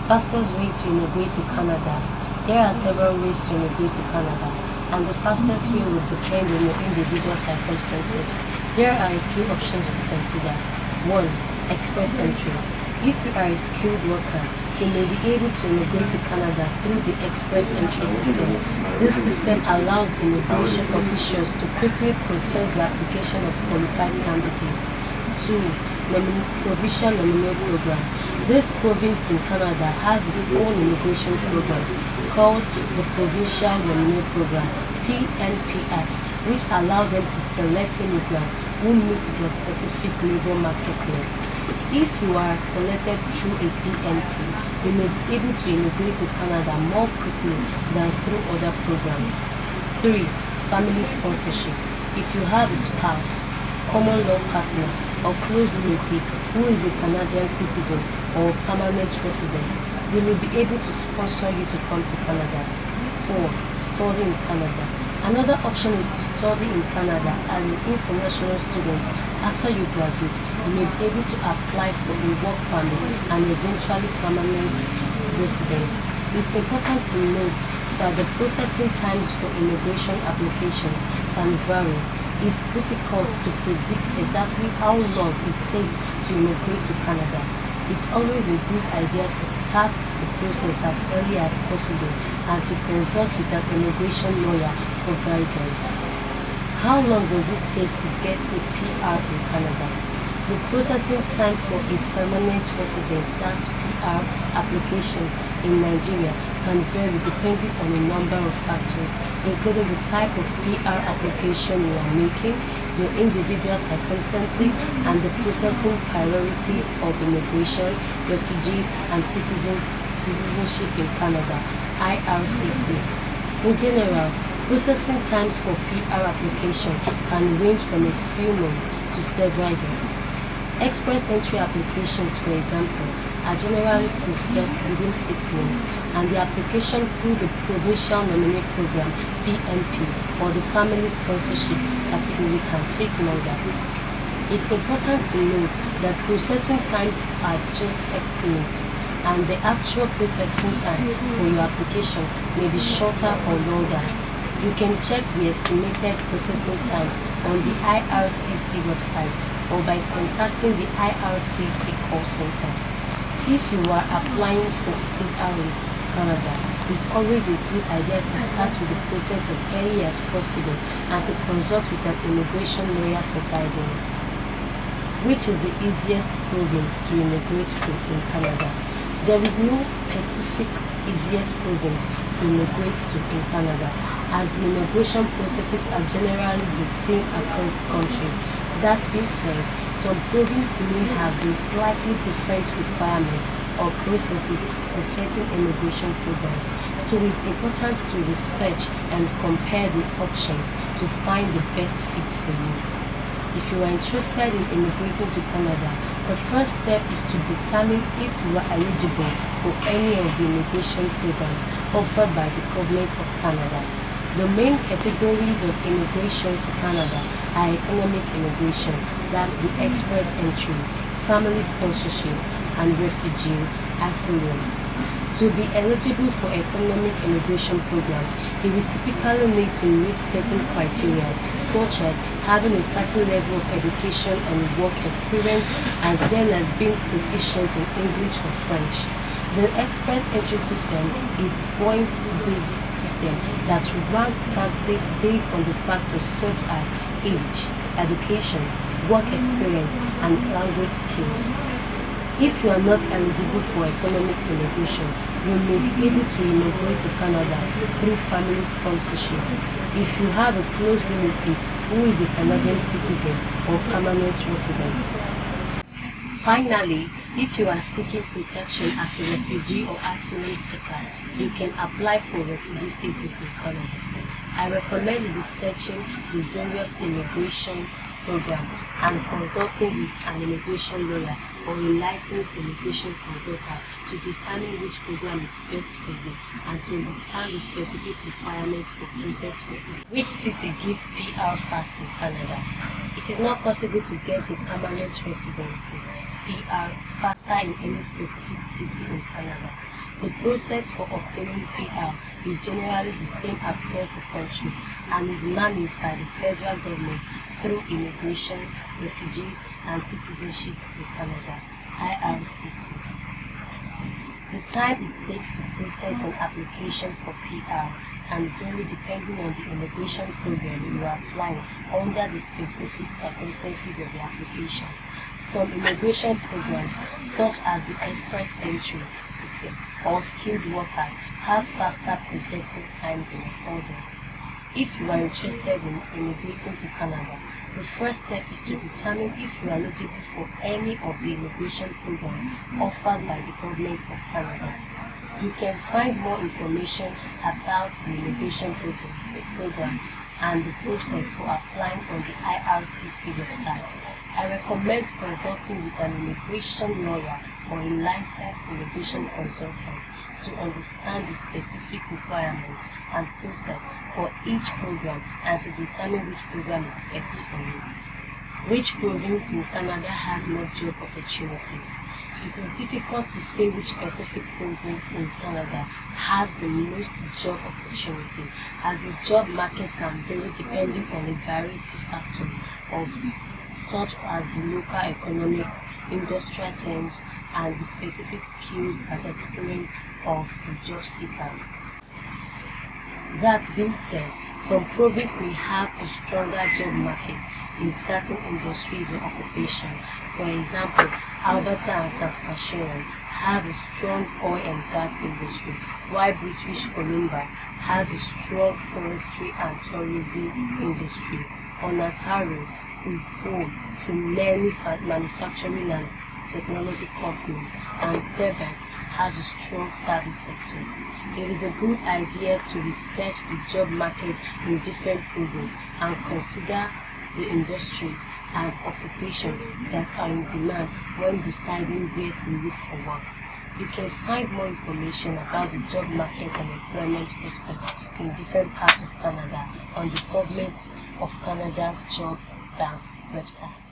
Fastest way to immigrate to Canada. There are several ways to immigrate to Canada, and the fastest way will depend on your individual circumstances. Here are a few options to consider. 1. Express entry. If you are a skilled worker, you may be able to immigrate to Canada through the express entry system. This system allows immigration officials to quickly process the application of qualified candidates. 2. Provincial nominee program. This province in Canada has its own immigration program called the Provincial Nominee Program (PNPS), which allows them to select immigrants who meet their specific labor market needs. If you are selected through a PNP, you may be able to immigrate to Canada more quickly than through other programs. 3. Family sponsorship. If you have a spouse, common law partner, or close relative who is a Canadian citizen or permanent resident, they will be able to sponsor you to come to Canada. 4. Study in Canada. Another option is to study in Canada as an international student. After you graduate, you may be able to apply for a work permit and eventually permanent residence. It's important to note that the processing times for immigration applications can vary. It's difficult to predict exactly how long it takes to immigrate to Canada. It's always a good idea to start the process as early as possible and to consult with an immigration lawyer for guidance. How long does it take to get a PR in Canada? The processing time for a permanent resident, that's PR, applications in Nigeria can vary depending on a number of factors, including the type of PR application you are making, your individual circumstances, and the processing priorities of immigration, refugees, and citizenship in Canada, IRCC. In general, processing times for PR application can range from a few months to several years. Express entry applications, for example, are generally processed within 6 months, and the application through the Provincial Nominee Program (PNP) or the Family Sponsorship category can take longer. It's important to note that processing times are just estimates, and the actual processing time for your application may be shorter or longer. You can check the estimated processing times on the IRCC website or by contacting the IRCC call center. If you are applying for PR in Canada, it's always a good idea to start with the process as early as possible and to consult with an immigration lawyer for guidance. Which is the easiest province to immigrate to in Canada? There is no specific easiest province to immigrate to in Canada, as the immigration processes are generally the same across the country. That being said, some provinces may have slightly different requirements or processes for certain immigration programs, so it's important to research and compare the options to find the best fit for you. If you are interested in immigrating to Canada, the first step is to determine if you are eligible for any of the immigration programs offered by the Government of Canada. The main categories of immigration to Canada are economic immigration, that's the express entry, family sponsorship, and refugee asylum. To be eligible for economic immigration programs, you will typically need to meet certain criteria, such as having a certain level of education and work experience, as well as being proficient in English or French. The express entry system is point-based system that ranks candidates based on the factors such as age, education, work experience, and language skills. If you are not eligible for economic immigration, you may be able to immigrate to Canada through family sponsorship. If you have a close relative who is a Canadian citizen or permanent resident. Finally, if you are seeking protection as a refugee or asylum seeker, you can apply for refugee status in Canada. I recommend researching the various immigration programs and consulting with an immigration lawyer or a licensed immigration consultant to determine which program is best for you and to understand the specific requirements for process for you. Which city gives PR fast in Canada? It is not possible to get a permanent residency PR faster in any specific city in Canada. The process for obtaining PR is generally the same across the country and is managed by the federal government through Immigration, Refugees and Citizenship in Canada, IRCC. The time it takes to process an application for PR can vary depending on the immigration program you are applying under the specific circumstances of the application. Some immigration programs, such as the Express Entry system or skilled workers, have faster processing times than others. If you are interested in immigrating to Canada, the first step is to determine if you are eligible for any of the immigration programs offered by the Government of Canada. You can find more information about the immigration programs and the process for applying on the IRCC website. I recommend consulting with an immigration lawyer or a licensed immigration consultant to understand the specific requirements and process for each program and to determine which program is best for you. Which province in Canada has more job opportunities? It is difficult to say which specific province in Canada has the most job opportunities, as the job market can vary depending on a variety of factors such as the local economic, industrial trends, and the specific skills and experience of the job seeker. That being said, some provinces may have a stronger job market in certain industries or occupations. For example, Alberta and Saskatchewan have a strong oil and gas industry, while British Columbia has a strong forestry and tourism industry. Ontario is home to many manufacturing and technology companies, and Quebec has a strong service sector. It is a good idea to research the job market in different provinces and consider the industries and occupations that are in demand when deciding where to look for work. You can find more information about the job market and employment prospects in different parts of Canada on the Government of Canada's Job Bank website.